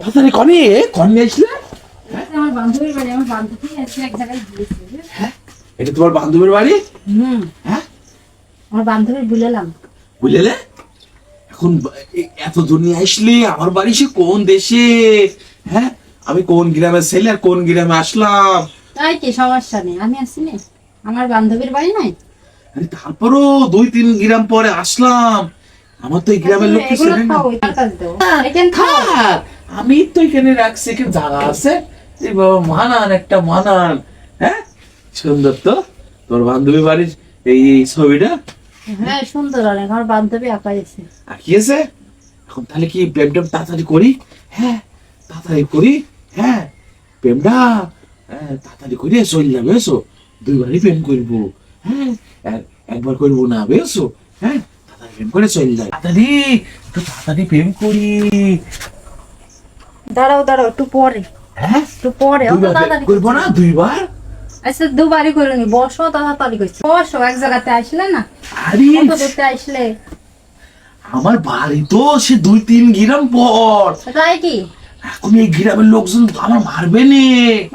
তাড়াতাড়ি কনে কনে আসলে? আমার বান্ধবীর বাড়ি, আমার বান্ধবী আছে এক জায়গায় গিয়েছে। হ্যাঁ, এটা তোমার বান্ধবীর বাড়ি? হ্যাঁ, আমার বান্ধবী বুঝলাম। বুঝলে এখন এত দুনিয়া আসলে আমার বাড়ি সে কোন দেশে? হ্যাঁ, আমি কোন গ্রামের ছেলে আর কোন গ্রামে আসলাম? তাই কি সমস্যা নেই, আমি আসি না। আমার বান্ধবীর বাড়ি নাই। আরে তারপরও 2-3 গ্রাম পরে আসলাম। আমার তো এই গ্রামের লোক কিছু এগুলো না। খাও, এখানে কাজ দাও। এখানে খাও। থাক, আমি তো এখানে রাখছি, এখানে জায়গা আছে। এই বাবা মানান একটা মানান। হ্যাঁ, সুন্দর তো তোর বান্ধবী বাড়ির এই ছবিটা হ্যাঁ সুন্দর অনেক, আমার বান্ধবী আঁকাইছে। আঁকিয়েছে। এখন তাহলে কি প্রেমটা তাড়াতাড়ি করি? হ্যাঁ, তাড়াতাড়ি করি। হ্যাঁ, প্রেমটা তাড়াতাড়ি করে চলে যাবে, এসো। 2বারই প্রেম করবো। হ্যাঁ, একবার করবো না, বেসো। হ্যাঁ, তাড়াতাড়ি প্রেম করে চলে যায়। তাড়াতাড়ি একটু তাড়াতাড়ি প্রেম করি। দাঁড়াও দাঁড়াও, একটু পরে, হ্যাঁ, একটু পরে। অত তাড়াতাড়ি করবো না 2বার? আচ্ছা দুবারই করে নি, বসো তাড়াতাড়ি করছি। বসো, এক জায়গাতে আসলে না, আরে কত দূরতে আসলে। আমার বাড়ি তো সে 2-3 গ্রাম পর। তাই কি? এখন এই গ্রামের লোকজন তো আমার মারবে নে।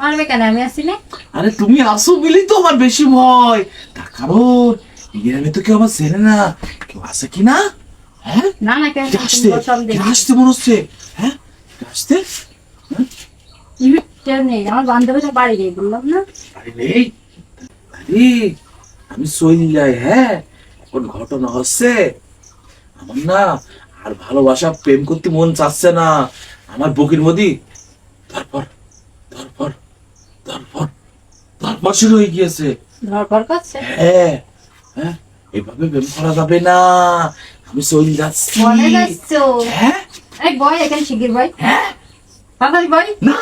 মারবে কেন, আমি আসি না। আরে তুমি আসো বলি তো আমার বেশি ভয়। তার কারণ এই গ্রামে তো কেউ আমার চেনে না। কেউ আছে কি না? হ্যাঁ, না না কেন, কে আসতে? কে আসতে মনে হচ্ছে? হ্যাঁ, কে আসতে? কেউ নেই, আমার বান্ধবীটা বাড়ি নেই, বললাম না। আরে নেই। আরে আমি চলে যাই। হ্যাঁ, এখন ঘটনা হচ্ছে আমার না আর ভালোবাসা প্রেম করতে মন চাচ্ছে না। আমার বুকের মধ্যে তারপর তারপর তারপর তারপর শুরু হয়ে গিয়েছে। ধরপর করছে। হ্যাঁ, হ্যাঁ, এভাবে প্রেম করা যাবে না। আমি চলে যাচ্ছি। বলে যাচ্ছ? হ্যাঁ, এই বয় এখানে শিগগির বয়, হ্যাঁ, তাড়াতাড়ি বয়। না,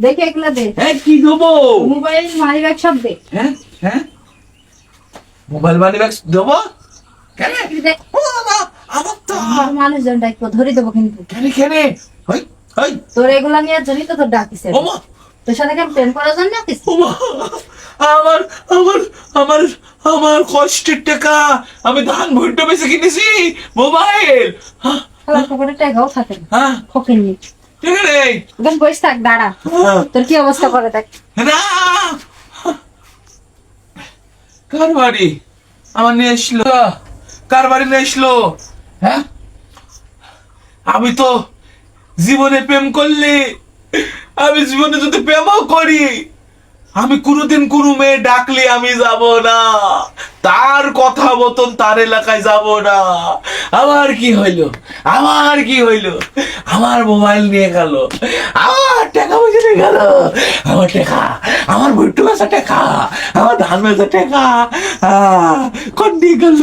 দেখে এগুলা দে, হ্যাঁ, কি দেবো? মোবাইল মানি ব্যাগ সব দে। হ্যাঁ, হ্যাঁ, মোবাইল মানি ব্যাগ দেবো? কেন? দে। ও বাবা, আমার তো আমার মানুষজন ডাকবো, ধরে দেবো কিন্তু। কেন কেন? হই হই, তোর এগুলা নিয়ে জন্যই তো তোর ডাকিছে। ও মা, তোর সাথে কেন প্রেম করার জন্য ডাকিছে? ও মা, আমার আমার আমার আমার কষ্টের টাকা আমি ধান ভুট্টা বেঁচে কিনেছি মোবাইল। হ্যাঁ, আমার পকেটে টাকাও থাকে না, হ্যাঁ, ফকির নি। ঠিক আছে। ওখানে বসে থাক, দাঁড়া, হ্যাঁ, তোর কি অবস্থা করে দেখ। না, কার বাড়ি আমার নিয়ে এসলো? কার বাড়ি নিয়ে এসলো? হ্যাঁ, আমি তো জীবনে প্রেম করলে, আমি জীবনে যদি প্রেমও করি, আমি কোনোদিন কোনো মেয়ে ডাকলে আমি যাব না, তার কথা মতন তার এলাকায় যাব না। আমার কি হইলো? আমার কি হইলো? আমার মোবাইল নিয়ে গেল, আমার টাকা পয়সা নিয়ে গেল, আমার টাকা, আমার ভুট্টু বেচা টাকা, আমার ধান বেচা টাকা কোন নিয়ে গেল?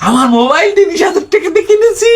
আমার মোবাইল 30,000 টাকা দিয়ে কিনেছি।